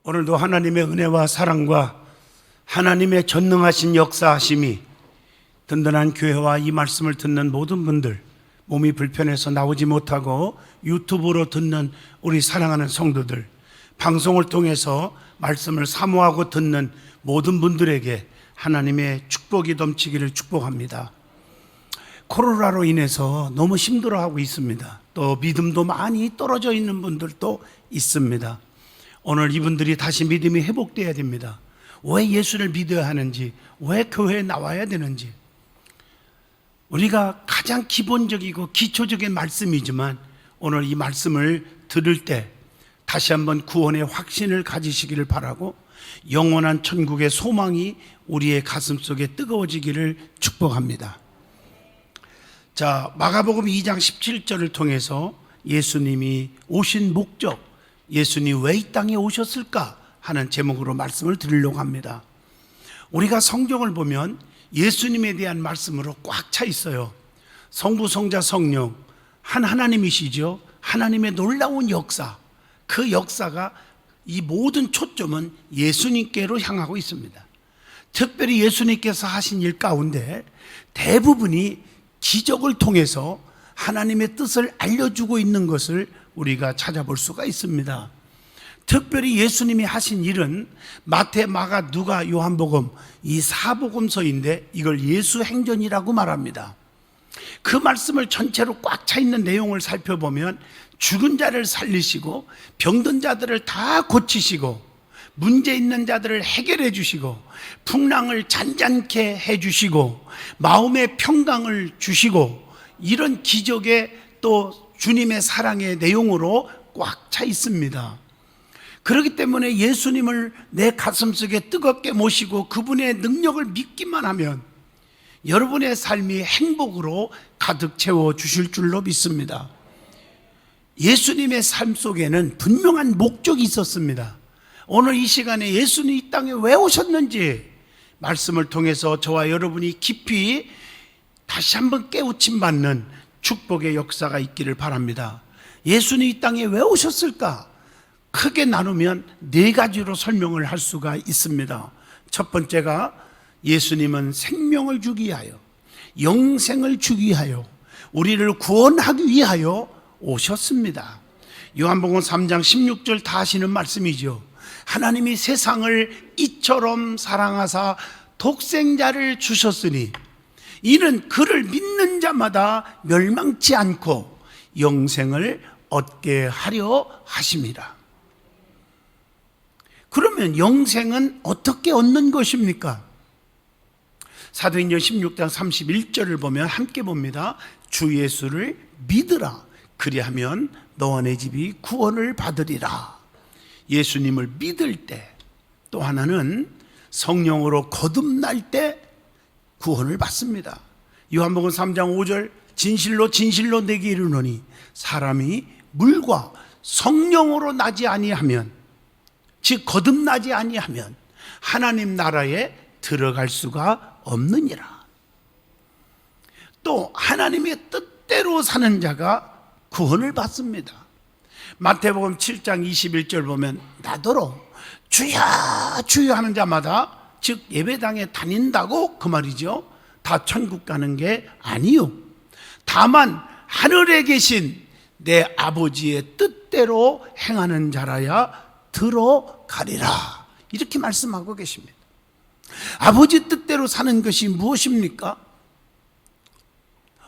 오늘도 하나님의 은혜와 사랑과 하나님의 전능하신 역사하심이 든든한 교회와 이 말씀을 듣는 모든 분들, 몸이 불편해서 나오지 못하고 유튜브로 듣는 우리 사랑하는 성도들, 방송을 통해서 말씀을 사모하고 듣는 모든 분들에게 하나님의 축복이 넘치기를 축복합니다. 코로나로 인해서 너무 힘들어하고 있습니다. 또 믿음도 많이 떨어져 있는 분들도 있습니다. 오늘 이분들이 다시 믿음이 회복돼야 됩니다. 왜 예수를 믿어야 하는지, 왜 교회에 나와야 되는지, 우리가 가장 기본적이고 기초적인 말씀이지만 오늘 이 말씀을 들을 때 다시 한번 구원의 확신을 가지시기를 바라고 영원한 천국의 소망이 우리의 가슴 속에 뜨거워지기를 축복합니다. 자, 마가복음 2장 17절을 통해서 예수님이 오신 목적, 예수님 왜 이 땅에 오셨을까 하는 제목으로 말씀을 드리려고 합니다. 우리가 성경을 보면 예수님에 대한 말씀으로 꽉 차 있어요. 성부, 성자, 성령 한 하나님이시죠. 하나님의 놀라운 역사, 그 역사가 이 모든 초점은 예수님께로 향하고 있습니다. 특별히 예수님께서 하신 일 가운데 대부분이 기적을 통해서 하나님의 뜻을 알려주고 있는 것을 우리가 찾아볼 수가 있습니다. 특별히 예수님이 하신 일은 마태, 마가, 누가, 요한복음 이 사복음서인데 이걸 예수 행전이라고 말합니다. 그 말씀을 전체로 꽉 차 있는 내용을 살펴보면 죽은 자를 살리시고 병든 자들을 다 고치시고 문제 있는 자들을 해결해 주시고 풍랑을 잔잔케 해 주시고 마음의 평강을 주시고 이런 기적의 또 주님의 사랑의 내용으로 꽉 차 있습니다. 그렇기 때문에 예수님을 내 가슴속에 뜨겁게 모시고 그분의 능력을 믿기만 하면 여러분의 삶이 행복으로 가득 채워 주실 줄로 믿습니다. 예수님의 삶 속에는 분명한 목적이 있었습니다. 오늘 이 시간에 예수님이 이 땅에 왜 오셨는지 말씀을 통해서 저와 여러분이 깊이 다시 한번 깨우침 받는 축복의 역사가 있기를 바랍니다. 예수님이 이 땅에 왜 오셨을까? 크게 나누면 네 가지로 설명을 할 수가 있습니다. 첫 번째가 예수님은 생명을 주기 위하여, 영생을 주기 위하여, 우리를 구원하기 위하여 오셨습니다. 요한복음 3장 16절 다 하시는 말씀이죠. 하나님이 세상을 이처럼 사랑하사 독생자를 주셨으니 이는 그를 믿는 자마다 멸망치 않고 영생을 얻게 하려 하심이라. 그러면 영생은 어떻게 얻는 것입니까? 사도행전 16장 31절을 보면 함께 봅니다. 주 예수를 믿으라. 그리하면 너와 내 집이 구원을 받으리라. 예수님을 믿을 때, 또 하나는 성령으로 거듭날 때 구원을 받습니다. 요한복음 3장 5절 진실로 진실로 내게 이르노니 사람이 물과 성령으로 나지 아니하면, 즉 거듭나지 아니하면 하나님 나라에 들어갈 수가 없느니라. 또 하나님의 뜻대로 사는 자가 구원을 받습니다. 마태복음 7장 21절 보면 나더러 주여 주여 하는 자마다, 즉 예배당에 다닌다고 그 말이죠. 다 천국 가는 게 아니요, 다만 하늘에 계신 내 아버지의 뜻대로 행하는 자라야 들어가리라. 이렇게 말씀하고 계십니다. 아버지 뜻대로 사는 것이 무엇입니까?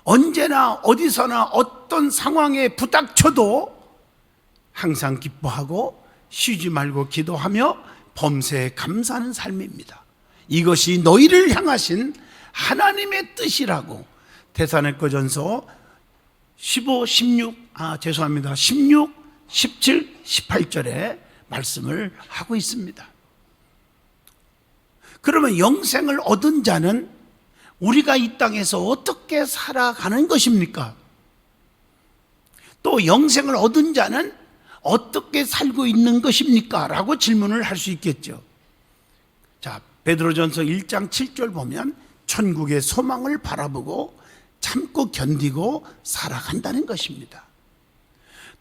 언제나 어디서나 어떤 상황에 부닥쳐도 항상 기뻐하고 쉬지 말고 기도하며 범사에 감사하는 삶입니다. 이것이 너희를 향하신 하나님의 뜻이라고 데살로니가전서 16, 17, 18절에 말씀을 하고 있습니다. 그러면 영생을 얻은 자는 우리가 이 땅에서 어떻게 살아가는 것입니까? 또 영생을 얻은 자는 어떻게 살고 있는 것입니까? 라고 질문을 할 수 있겠죠. 자, 베드로전서 1장 7절 보면 천국의 소망을 바라보고 참고 견디고 살아간다는 것입니다.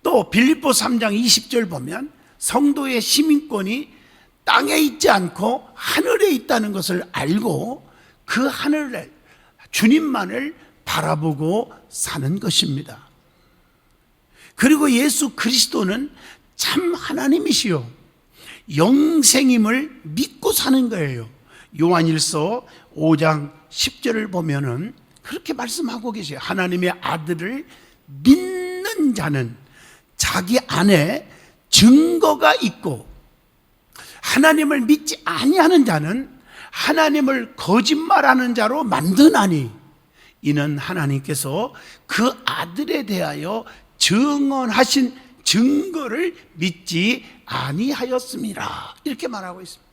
또 빌립보 3장 20절 보면 성도의 시민권이 땅에 있지 않고 하늘에 있다는 것을 알고 그 하늘에 주님만을 바라보고 사는 것입니다. 그리고 예수 그리스도는 참 하나님이시요 영생임을 믿고 사는 거예요. 요한일서 5장 10절을 보면은 그렇게 말씀하고 계세요. 하나님의 아들을 믿는 자는 자기 안에 증거가 있고, 하나님을 믿지 아니하는 자는 하나님을 거짓말하는 자로 만드나니, 이는 하나님께서 그 아들에 대하여 증언하신 증거를 믿지 아니하였습니다. 이렇게 말하고 있습니다.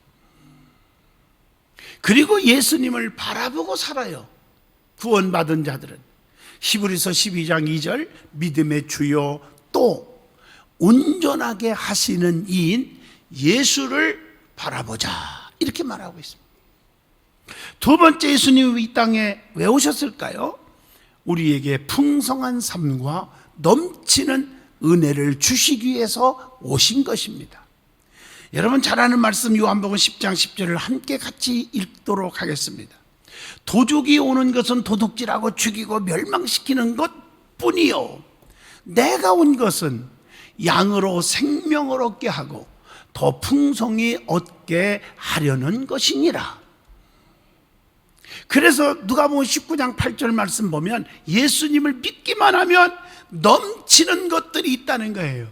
그리고 예수님을 바라보고 살아요. 구원받은 자들은 히브리서 12장 2절 믿음의 주요 또 온전하게 하시는 이인 예수를 바라보자, 이렇게 말하고 있습니다. 두 번째, 예수님이 이 땅에 왜 오셨을까요? 우리에게 풍성한 삶과 넘치는 은혜를 주시기 위해서 오신 것입니다. 여러분 잘 아는 말씀 요한복음 10장 10절을 함께 같이 읽도록 하겠습니다. 도둑이 오는 것은 도둑질하고 죽이고 멸망시키는 것뿐이요 내가 온 것은 양으로 생명을 얻게 하고 더 풍성히 얻게 하려는 것이니라. 그래서 누가복음 19장 8절 말씀 보면 예수님을 믿기만 하면 넘치는 것들이 있다는 거예요.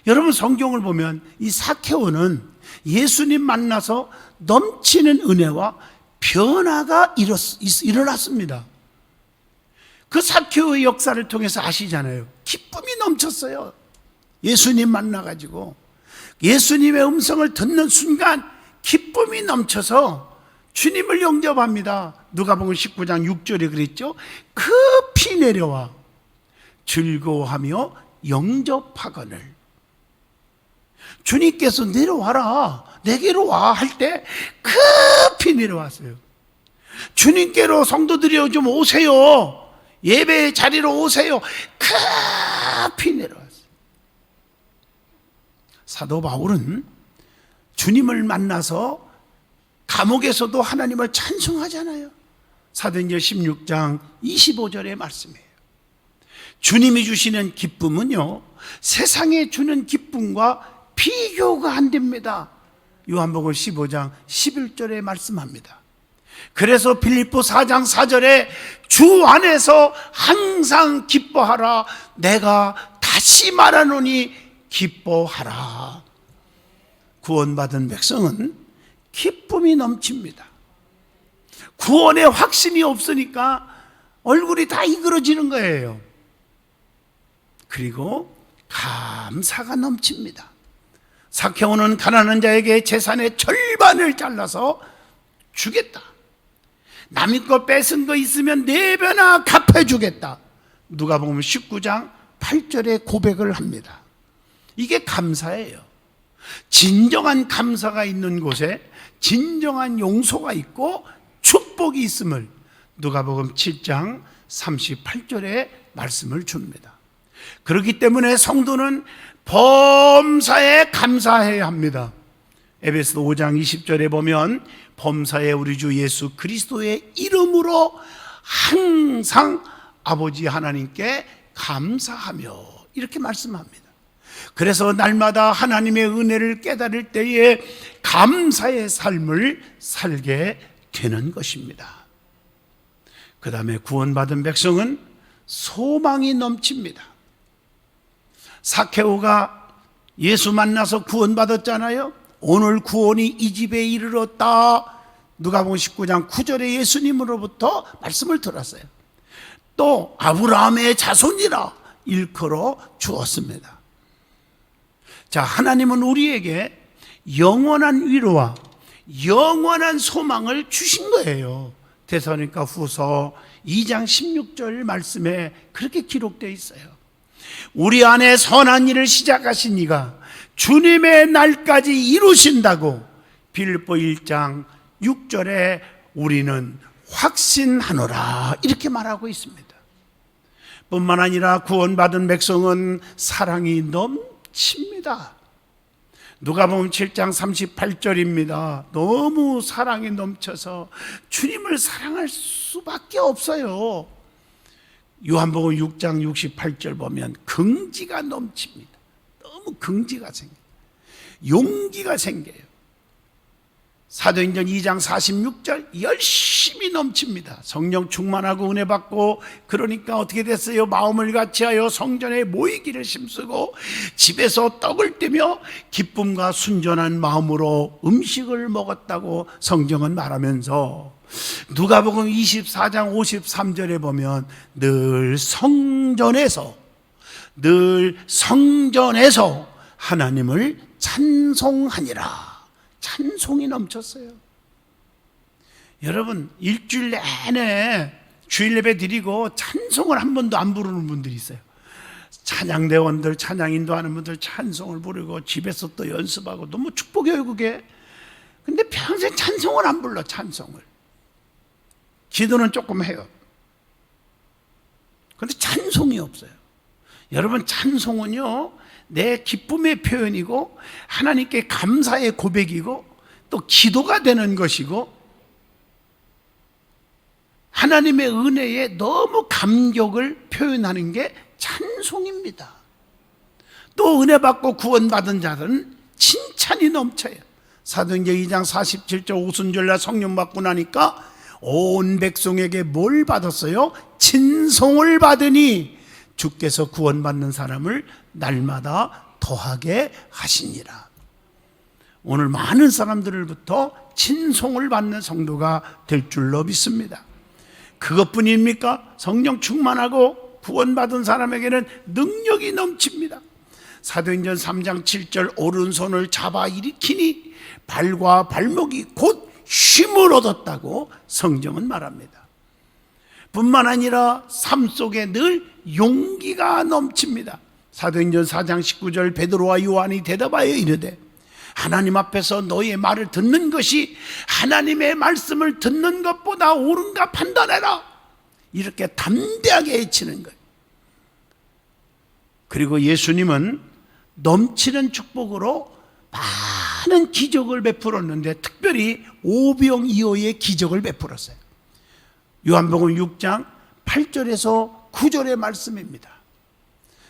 여러분 성경을 보면 이 사케오는 예수님 만나서 넘치는 은혜와 변화가 일어났습니다. 그 사케오의 역사를 통해서 아시잖아요. 기쁨이 넘쳤어요. 예수님 만나가지고 예수님의 음성을 듣는 순간 기쁨이 넘쳐서 주님을 영접합니다. 누가복음 19장 6절에 그랬죠. 급히 내려와 즐거워하며 영접하거늘. 주님께서 내려와라, 내게로 와 할 때 급히 내려왔어요. 주님께로 성도들이여 좀 오세요, 예배의 자리로 오세요, 급히 내려왔어요. 사도 바울은 주님을 만나서 감옥에서도 하나님을 찬송하잖아요. 사도행전 16장 25절의 말씀이에요. 주님이 주시는 기쁨은요 세상에 주는 기쁨과 비교가 안 됩니다. 요한복음 15장 11절에 말씀합니다. 그래서 빌립보 4장 4절에 주 안에서 항상 기뻐하라, 내가 다시 말하노니 기뻐하라. 구원받은 백성은 기쁨이 넘칩니다. 구원의 확신이 없으니까 얼굴이 다 이그러지는 거예요. 그리고 감사가 넘칩니다. 사케오는 가난한 자에게 재산의 절반을 잘라서 주겠다, 남의 거 뺏은 거 있으면 4배나 갚아주겠다, 누가복음 19장 8절에 고백을 합니다. 이게 감사예요. 진정한 감사가 있는 곳에 진정한 용서가 있고 축복이 있음을 누가복음 7장 38절에 말씀을 줍니다. 그렇기 때문에 성도는 범사에 감사해야 합니다. 에베소 5장 20절에 보면 범사에 우리 주 예수 그리스도의 이름으로 항상 아버지 하나님께 감사하며, 이렇게 말씀합니다. 그래서 날마다 하나님의 은혜를 깨달을 때에 감사의 삶을 살게 되는 것입니다. 그 다음에 구원받은 백성은 소망이 넘칩니다. 사케오가 예수 만나서 구원받았잖아요. 오늘 구원이 이 집에 이르렀다. 누가복음 19장 9절에 예수님으로부터 말씀을 들었어요. 또 아브라함의 자손이라 일컬어 주었습니다. 자, 하나님은 우리에게 영원한 위로와 영원한 소망을 주신 거예요. 데살로니가 후서 2장 16절 말씀에 그렇게 기록되어 있어요. 우리 안에 선한 일을 시작하신 이가 주님의 날까지 이루신다고 빌립보 1장 6절에 우리는 확신하노라, 이렇게 말하고 있습니다. 뿐만 아니라 구원받은 백성은 사랑이 넘칩니다. 누가복음 7장 38절입니다. 너무 사랑이 넘쳐서 주님을 사랑할 수밖에 없어요. 요한복음 6장 68절 보면 긍지가 넘칩니다. 너무 긍지가 생겨요. 용기가 생겨요. 사도행전 2장 46절 열심히 넘칩니다. 성령 충만하고 은혜 받고, 그러니까 어떻게 됐어요? 마음을 같이하여 성전에 모이기를 힘쓰고 집에서 떡을 떼며 기쁨과 순전한 마음으로 음식을 먹었다고 성경은 말하면서, 누가복음 24장 53절에 보면 늘 성전에서 하나님을 찬송하니라. 찬송이 넘쳤어요. 여러분, 일주일 내내 주일 예배 드리고 찬송을 한 번도 안 부르는 분들이 있어요. 찬양대원들, 찬양 인도하는 분들 찬송을 부르고 집에서 또 연습하고, 너무 축복이에요 그게. 근데 평생 찬송을 안 불러. 찬송을, 기도는 조금 해요. 근데 찬송이 없어요. 여러분, 찬송은요 내 기쁨의 표현이고 하나님께 감사의 고백이고 또 기도가 되는 것이고, 하나님의 은혜에 너무 감격을 표현하는 게 찬송입니다. 또 은혜 받고 구원받은 자들은 칭찬이 넘쳐요. 사도행전 2장 47절 오순절날 성령 받고 나니까 온 백성에게 뭘 받았어요? 친송을 받으니 주께서 구원받는 사람을 날마다 더하게 하시니라. 오늘 많은 사람들로부터 친송을 받는 성도가 될 줄로 믿습니다. 그것뿐입니까? 성령 충만하고 구원받은 사람에게는 능력이 넘칩니다. 사도행전 3장 7절 오른손을 잡아 일으키니 발과 발목이 곧 쉼을 얻었다고 성경은 말합니다. 뿐만 아니라 삶 속에 늘 용기가 넘칩니다. 사도행전 4장 19절 베드로와 요한이 대답하여 이르되 하나님 앞에서 너의 말을 듣는 것이 하나님의 말씀을 듣는 것보다 옳은가 판단해라. 이렇게 담대하게 외치는 거예요. 그리고 예수님은 넘치는 축복으로 많은 기적을 베풀었는데 특별히 오병이어의 기적을 베풀었어요. 요한복음 6장 8절에서 9절의 말씀입니다.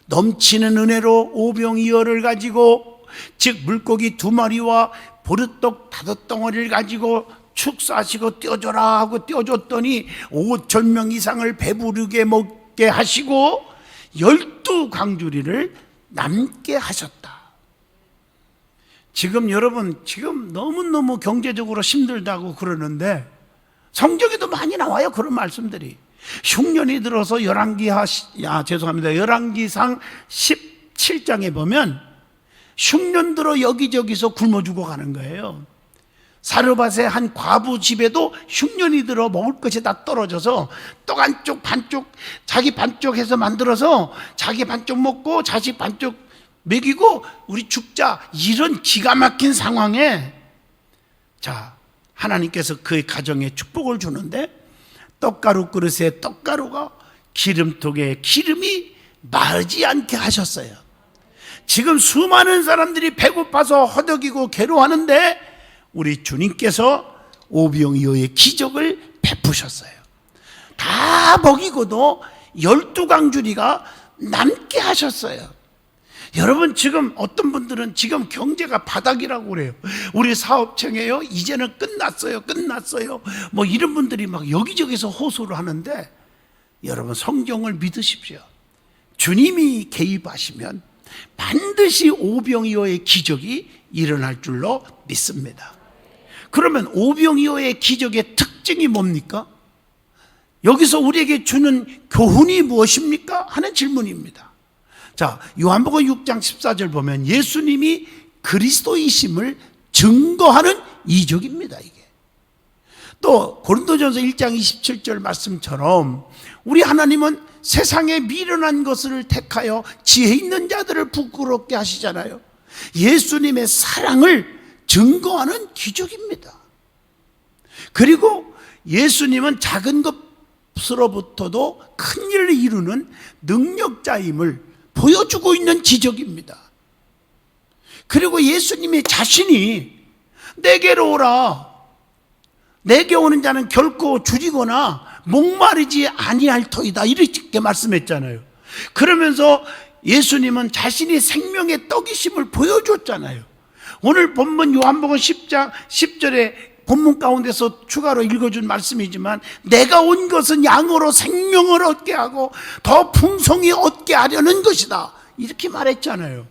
넘치는 은혜로 오병이어를 가지고, 즉 물고기 2마리와 보르떡 5덩어리를 가지고 축사하시고 떼어줘라 하고 떼어줬더니 5,000명 이상을 배부르게 먹게 하시고 12광주리를 남게 하셨다. 지금 여러분, 지금 너무너무 경제적으로 힘들다고 그러는데 성경에도 많이 나와요, 그런 말씀들이. 흉년이 들어서 열왕기상 17장에 보면 흉년 들어 여기저기서 굶어 죽어가는 거예요. 사르밧의 한 과부 집에도 흉년이 들어 먹을 것이 다 떨어져서 떡 한쪽 반쪽 자기 반쪽 해서 만들어서 자기 반쪽 먹고 자식 반쪽 먹이고 우리 죽자, 이런 기가 막힌 상황에, 자, 하나님께서 그의 가정에 축복을 주는데 떡가루 그릇에 떡가루가 기름통에 기름이 마르지 않게 하셨어요. 지금 수많은 사람들이 배고파서 허덕이고 괴로워하는데 우리 주님께서 오병이어의 기적을 베푸셨어요. 다 먹이고도 12광주리가 남게 하셨어요. 여러분, 지금 어떤 분들은 지금 경제가 바닥이라고 그래요. 우리 사업청에요, 이제는 끝났어요 뭐 이런 분들이 막 여기저기서 호소를 하는데, 여러분 성경을 믿으십시오. 주님이 개입하시면 반드시 오병이어의 기적이 일어날 줄로 믿습니다. 그러면 오병이어의 기적의 특징이 뭡니까? 여기서 우리에게 주는 교훈이 무엇입니까? 하는 질문입니다. 자, 요한복음 6장 14절 보면 예수님이 그리스도이심을 증거하는 이적입니다, 이게. 또 고린도전서 1장 27절 말씀처럼 우리 하나님은 세상에 미련한 것을 택하여 지혜 있는 자들을 부끄럽게 하시잖아요. 예수님의 사랑을 증거하는 기적입니다. 그리고 예수님은 작은 것으로부터도 큰 일을 이루는 능력자임을 보여주고 있는 기적입니다. 그리고 예수님이 자신이 내게로 오라, 내게 오는 자는 결코 줄이거나 목마르지 아니할 터이다, 이렇게 말씀했잖아요. 그러면서 예수님은 자신이 생명의 떡이심을 보여줬잖아요. 오늘 본문 요한복음 10장 10절에 본문 가운데서 추가로 읽어준 말씀이지만, 내가 온 것은 양으로 생명을 얻게 하고 더 풍성히 얻게 하려는 것이다, 이렇게 말했잖아요.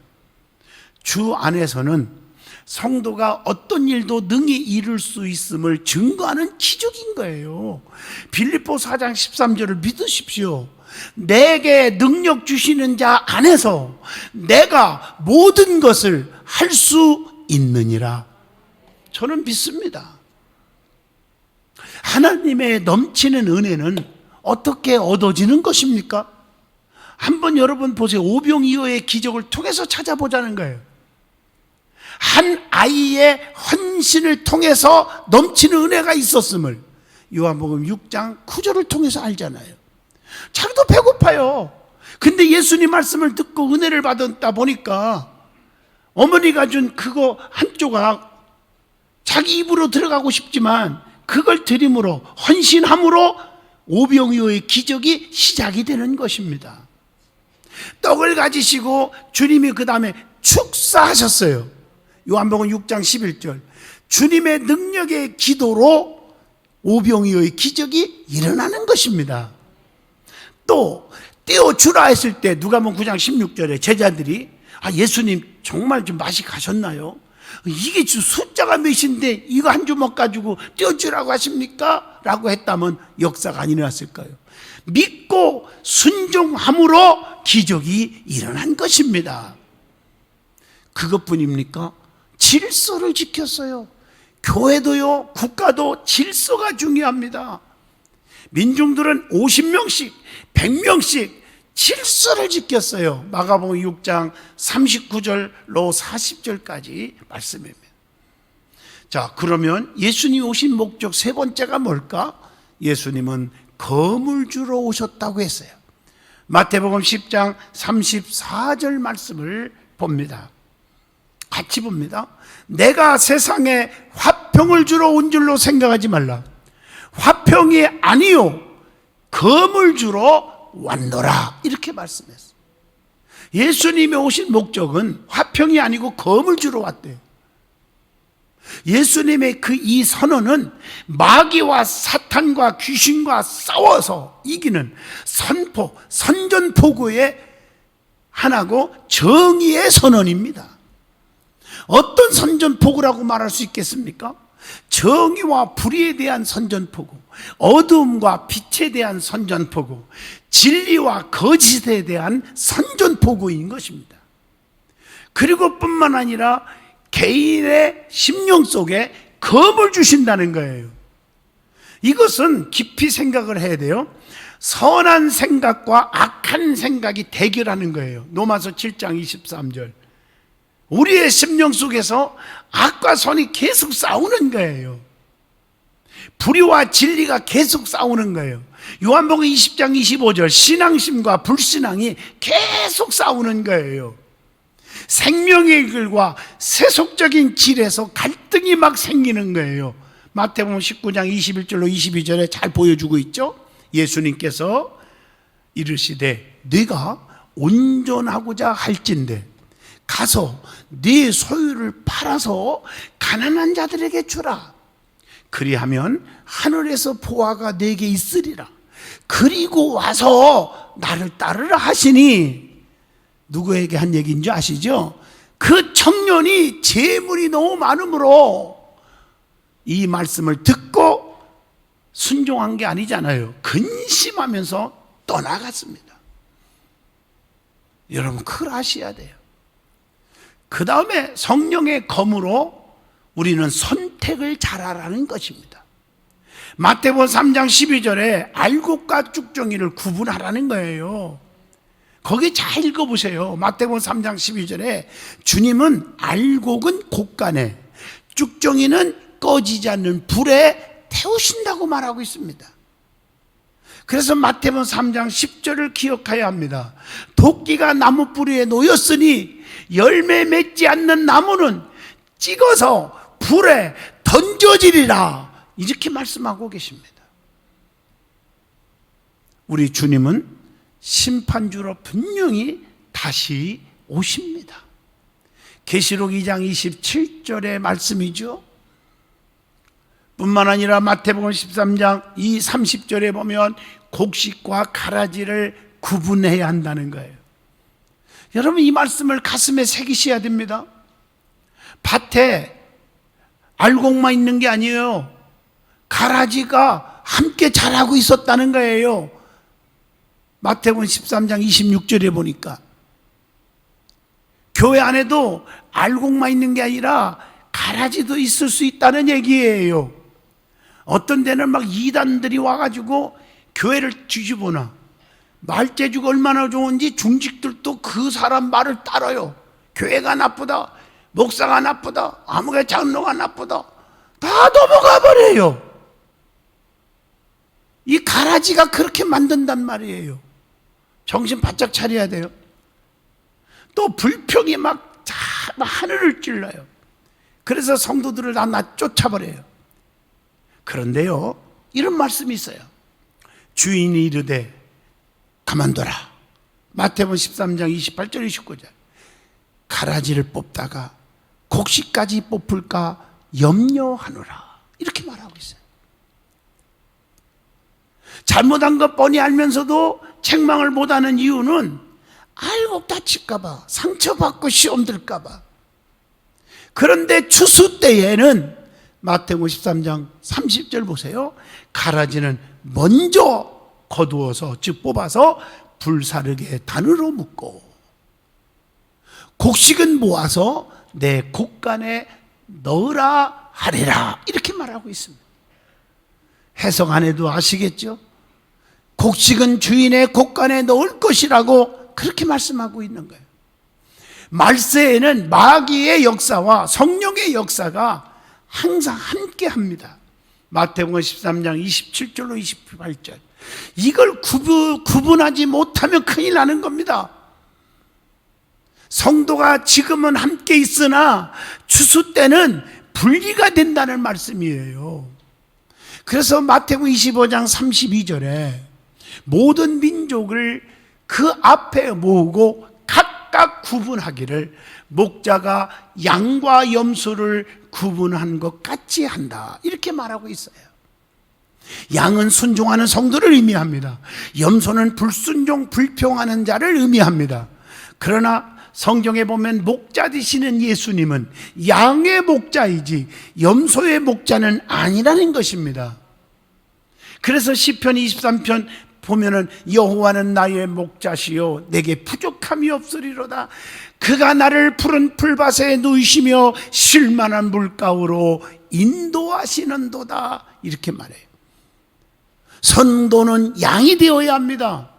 주 안에서는 성도가 어떤 일도 능히 이룰 수 있음을 증거하는 기적인 거예요. 빌립보 4장 13절을 믿으십시오. 내게 능력 주시는 자 안에서 내가 모든 것을 할 수 있느니라. 저는 믿습니다. 하나님의 넘치는 은혜는 어떻게 얻어지는 것입니까? 한번 여러분 보세요. 오병이어의 기적을 통해서 찾아보자는 거예요. 한 아이의 헌신을 통해서 넘치는 은혜가 있었음을 요한복음 6장 9절을 통해서 알잖아요. 자기도 배고파요. 근데 예수님 말씀을 듣고 은혜를 받았다 보니까 어머니가 준 그거 한 조각 자기 입으로 들어가고 싶지만 그걸 드림으로, 헌신함으로 오병이어의 기적이 시작이 되는 것입니다. 떡을 가지시고 주님이 그 다음에 축사하셨어요. 요한복음 6장 11절. 주님의 능력의 기도로 오병이어의 기적이 일어나는 것입니다. 또 떼어주라 했을 때 누가복음 9장 16절에 제자들이 예수님 정말 좀 맛이 가셨나요? 이게 숫자가 몇인데 이거 한 주먹 가지고 떼어주라고 하십니까? 라고 했다면 역사가 안 일어났을까요? 믿고 순종함으로 기적이 일어난 것입니다. 그것뿐입니까? 질서를 지켰어요. 교회도요, 국가도 질서가 중요합니다. 민중들은 50명씩 100명씩 질서를 지켰어요. 마가복음 6장 39절로 40절까지 말씀입니다. 자, 그러면 예수님이 오신 목적 세 번째가 뭘까? 예수님은 검을 주러 오셨다고 했어요. 마태복음 10장 34절 말씀을 봅니다. 같이 봅니다. 내가 세상에 화평을 주러 온 줄로 생각하지 말라. 화평이 아니요 검을 주러 왔노라, 이렇게 말씀했어요. 예수님이 오신 목적은 화평이 아니고 검을 주러 왔대요. 예수님의 이 선언은 마귀와 사탄과 귀신과 싸워서 이기는 선전포고의 하나고 정의의 선언입니다. 어떤 선전포고라고 말할 수 있겠습니까? 정의와 불의에 대한 선전포고, 어두움과 빛에 대한 선전포고, 진리와 거짓에 대한 선전포고인 것입니다. 그리고 뿐만 아니라 개인의 심령 속에 검을 주신다는 거예요. 이것은 깊이 생각을 해야 돼요. 선한 생각과 악한 생각이 대결하는 거예요. 로마서 7장 23절. 우리의 심령 속에서 악과 선이 계속 싸우는 거예요. 불의와 진리가 계속 싸우는 거예요. 요한복음 20장 25절, 신앙심과 불신앙이 계속 싸우는 거예요. 생명의 길과 세속적인 질에서 갈등이 막 생기는 거예요. 마태복음 19장 21절로 22절에 잘 보여주고 있죠. 예수님께서 이르시되 네가 온전하고자 할진대 가서 네 소유를 팔아서 가난한 자들에게 주라. 그리하면 하늘에서 보화가 네게 있으리라. 그리고 와서 나를 따르라 하시니, 누구에게 한 얘기인 줄 아시죠? 그 청년이 재물이 너무 많으므로 이 말씀을 듣고 순종한 게 아니잖아요. 근심하면서 떠나갔습니다. 여러분, 그걸 아셔야 돼요. 그 다음에 성령의 검으로 우리는 선택을 잘하라는 것입니다. 마태복음 3장 12절에 알곡과 쭉정이를 구분하라는 거예요. 거기 잘 읽어보세요. 마태복음 3장 12절에 주님은 알곡은 곡간에, 쭉정이는 꺼지지 않는 불에 태우신다고 말하고 있습니다. 그래서 마태복음 3장 10절을 기억해야 합니다. 도끼가 나무 뿌리에 놓였으니 열매 맺지 않는 나무는 찍어서 불에 던져지리라. 이렇게 말씀하고 계십니다. 우리 주님은 심판주로 분명히 다시 오십니다. 계시록 2장 27절의 말씀이죠. 뿐만 아니라 마태복음 13장 이 30절에 보면 곡식과 가라지를 구분해야 한다는 거예요. 여러분, 이 말씀을 가슴에 새기셔야 됩니다. 밭에 알곡만 있는 게 아니에요. 가라지가 함께 자라고 있었다는 거예요. 마태복음 13장 26절에 보니까 교회 안에도 알곡만 있는 게 아니라 가라지도 있을 수 있다는 얘기예요. 어떤 데는 막 이단들이 와가지고 교회를 뒤집어놔. 말재주가 얼마나 좋은지 중직들도 그 사람 말을 따라요. 교회가 나쁘다, 목사가 나쁘다, 아무개 장로가 나쁘다, 다 넘어가 버려요. 이 가라지가 그렇게 만든단 말이에요. 정신 바짝 차려야 돼요. 또 불평이 막 하늘을 찔러요. 그래서 성도들을 다 쫓아버려요. 그런데요, 이런 말씀이 있어요. 주인이 이르되 가만둬라. 마태복음 13장 28절 29절. 가라지를 뽑다가 곡식까지 뽑을까 염려하노라. 이렇게 말하고 있어요. 잘못한 것 뻔히 알면서도 책망을 못하는 이유는 알곡 다칠까봐, 상처받고 시험 들까봐. 그런데 추수 때에는 마태복음 13장 30절 보세요. 가라지는 먼저 거두어서, 즉 뽑아서 불사르게 단으로 묶고 곡식은 모아서 내 곡간에 넣으라 하리라. 이렇게 말하고 있습니다. 해석 안 해도 아시겠죠? 곡식은 주인의 곡간에 넣을 것이라고 그렇게 말씀하고 있는 거예요. 말세에는 마귀의 역사와 성령의 역사가 항상 함께 합니다. 마태복음 13장 27절로 28절. 이걸 구분하지 못하면 큰일 나는 겁니다. 성도가 지금은 함께 있으나 추수 때는 분리가 된다는 말씀이에요. 그래서 마태복음 25장 32절에 모든 민족을 그 앞에 모으고 각각 구분하기를 목자가 양과 염소를 구분한 것 같이 한다. 이렇게 말하고 있어요. 양은 순종하는 성도를 의미합니다. 염소는 불순종, 불평하는 자를 의미합니다. 그러나 성경에 보면 목자 되시는 예수님은 양의 목자이지 염소의 목자는 아니라는 것입니다. 그래서 시편 23편 보면은 여호와는 나의 목자시요 내게 부족함이 없으리로다. 그가 나를 푸른 풀밭에 누이시며 쉴만한 물가로 인도하시는도다. 이렇게 말해요. 성도는 양이 되어야 합니다.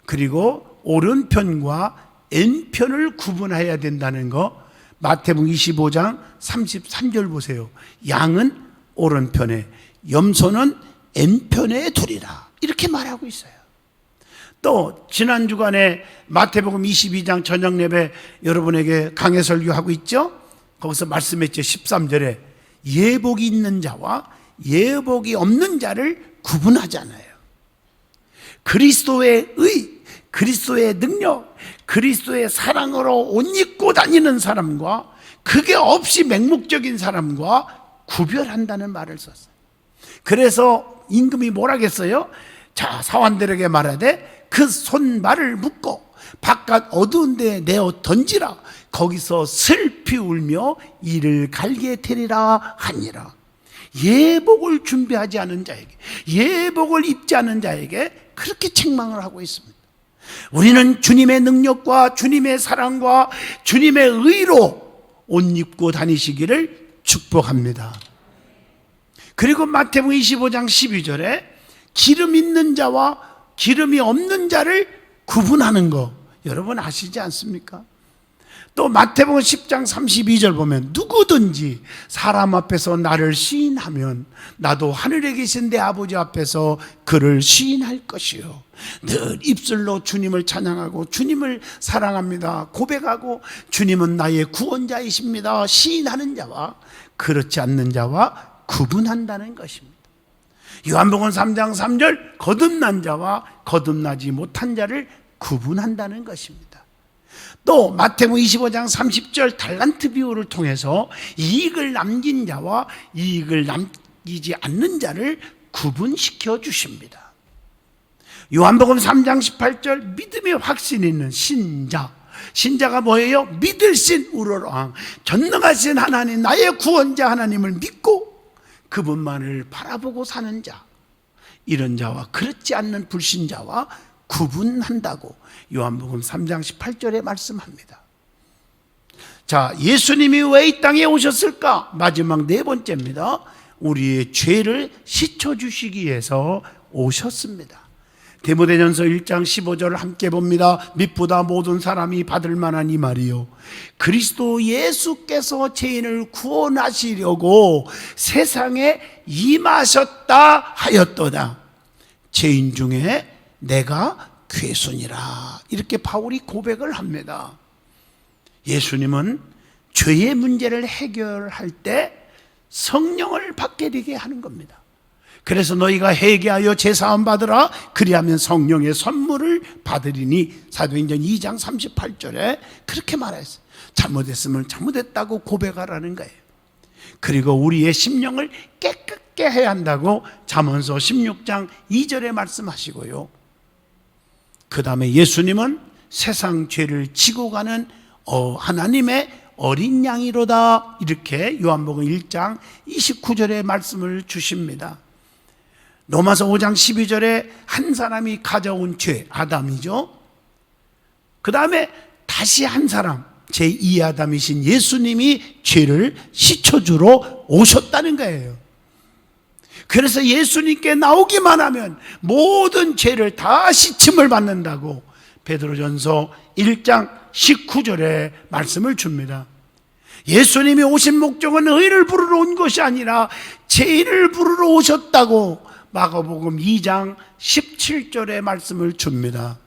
그리고 오른편과 왼편을 구분해야 된다는 거, 마태복음 25장 33절 보세요. 양은 오른편에, 염소는 왼편에 두리라. 이렇게 말하고 있어요. 또 지난 주간에 마태복음 22장 저녁 예배 여러분에게 강해 설교하고 있죠? 거기서 말씀했죠. 13절에 예복이 있는 자와 예복이 없는 자를 구분하잖아요. 그리스도의 의, 그리스도의 능력, 그리스도의 사랑으로 옷 입고 다니는 사람과 그게 없이 맹목적인 사람과 구별한다는 말을 썼어요. 그래서 임금이 뭐라겠어요? 자, 사환들에게 말하되 그 손발을 묶고 바깥 어두운 데에 내어 던지라. 거기서 슬피 울며 이를 갈게 되리라 하니라. 예복을 준비하지 않은 자에게, 예복을 입지 않은 자에게 그렇게 책망을 하고 있습니다. 우리는 주님의 능력과 주님의 사랑과 주님의 의로 옷 입고 다니시기를 축복합니다. 그리고 마태복음 25장 12절에 기름 있는 자와 기름이 없는 자를 구분하는 거 여러분 아시지 않습니까? 또 마태복음 10장 32절 보면 누구든지 사람 앞에서 나를 시인하면 나도 하늘에 계신 내 아버지 앞에서 그를 시인할 것이요. 늘 입술로 주님을 찬양하고 주님을 사랑합니다 고백하고 주님은 나의 구원자이십니다 시인하는 자와 그렇지 않는 자와 구분한다는 것입니다. 요한복음 3장 3절 거듭난 자와 거듭나지 못한 자를 구분한다는 것입니다. 또 마태복음 25장 30절 달란트 비유를 통해서 이익을 남긴 자와 이익을 남기지 않는 자를 구분시켜 주십니다. 요한복음 3장 18절 믿음의 확신이 있는 신자, 신자가 뭐예요? 믿으신 우러러왕 전능하신 하나님 나의 구원자 하나님을 믿고 그분만을 바라보고 사는 자, 이런 자와 그렇지 않는 불신자와 구분한다고 요한복음 3장 18절에 말씀합니다. 자, 예수님이 왜 이 땅에 오셨을까? 마지막 네 번째입니다. 우리의 죄를 씻어주시기 위해서 오셨습니다. 디모데전서 1장 15절을 함께 봅니다. 믿보다 모든 사람이 받을 만한 이 말이요, 그리스도 예수께서 죄인을 구원하시려고 세상에 임하셨다 하였도다. 죄인 중에 내가 괴순이라, 이렇게 바울이 고백을 합니다. 예수님은 죄의 문제를 해결할 때 성령을 받게 되게 하는 겁니다. 그래서 너희가 회개하여 제사함 받으라, 그리하면 성령의 선물을 받으리니, 사도행전 2장 38절에 그렇게 말했어요. 잘못했으면 잘못했다고 고백하라는 거예요. 그리고 우리의 심령을 깨끗게 해야 한다고 잠언서 16장 2절에 말씀하시고요. 그 다음에 예수님은 세상 죄를 지고 가는 하나님의 어린 양이로다, 이렇게 요한복음 1장 29절에 말씀을 주십니다. 로마서 5장 12절에 한 사람이 가져온 죄, 아담이죠. 그 다음에 다시 한 사람, 제2아담이신 예수님이 죄를 씻어주러 오셨다는 거예요. 그래서 예수님께 나오기만 하면 모든 죄를 다 씻음을 받는다고 베드로전서 1장 19절에 말씀을 줍니다. 예수님이 오신 목적은 의인을 부르러 온 것이 아니라 죄인을 부르러 오셨다고 마가복음 2장 17절에 말씀을 줍니다.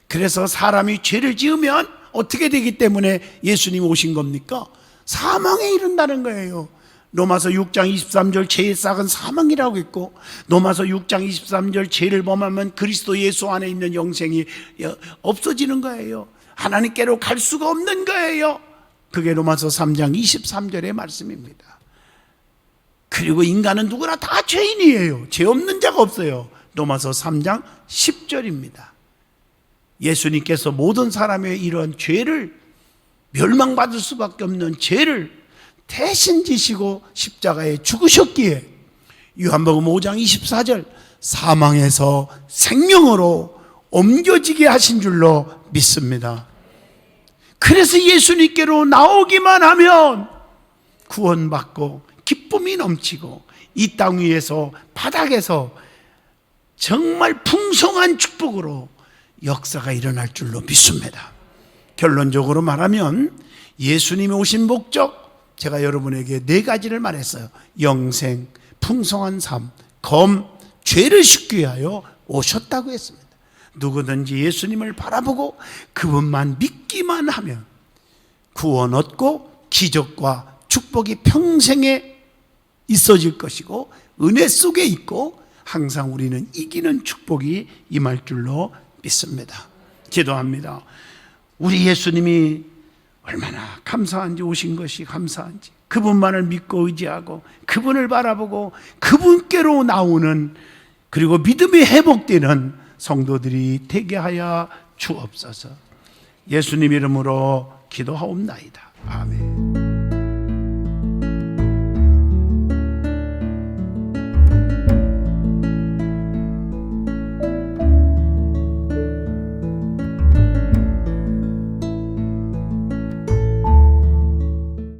그래서 사람이 죄를 지으면 어떻게 되기 때문에 예수님이 오신 겁니까? 사망에 이른다는 거예요. 로마서 6장 23절 죄의 싹은 사망이라고 했고, 로마서 6장 23절 죄를 범하면 그리스도 예수 안에 있는 영생이 없어지는 거예요. 하나님께로 갈 수가 없는 거예요. 그게 로마서 3장 23절의 말씀입니다. 그리고 인간은 누구나 다 죄인이에요. 죄 없는 자가 없어요. 로마서 3장 10절입니다. 예수님께서 모든 사람의 이런 죄를, 멸망받을 수밖에 없는 죄를 대신 지시고 십자가에 죽으셨기에 요한복음 5장 24절 사망에서 생명으로 옮겨지게 하신 줄로 믿습니다. 그래서 예수님께로 나오기만 하면 구원받고 기쁨이 넘치고 이 땅 위에서, 바닥에서 정말 풍성한 축복으로 역사가 일어날 줄로 믿습니다. 결론적으로 말하면 예수님이 오신 목적, 제가 여러분에게 네 가지를 말했어요. 영생, 풍성한 삶, 검, 죄를 씻기 위하여 오셨다고 했습니다. 누구든지 예수님을 바라보고 그분만 믿기만 하면 구원 얻고 기적과 축복이 평생에 있어질 것이고 은혜 속에 있고 항상 우리는 이기는 축복이 임할 줄로 믿습니다. 기도합니다. 우리 예수님이 얼마나 감사한지, 오신 것이 감사한지, 그분만을 믿고 의지하고 그분을 바라보고 그분께로 나오는, 그리고 믿음이 회복되는 성도들이 되게 하여 주옵소서. 예수님 이름으로 기도하옵나이다. 아멘.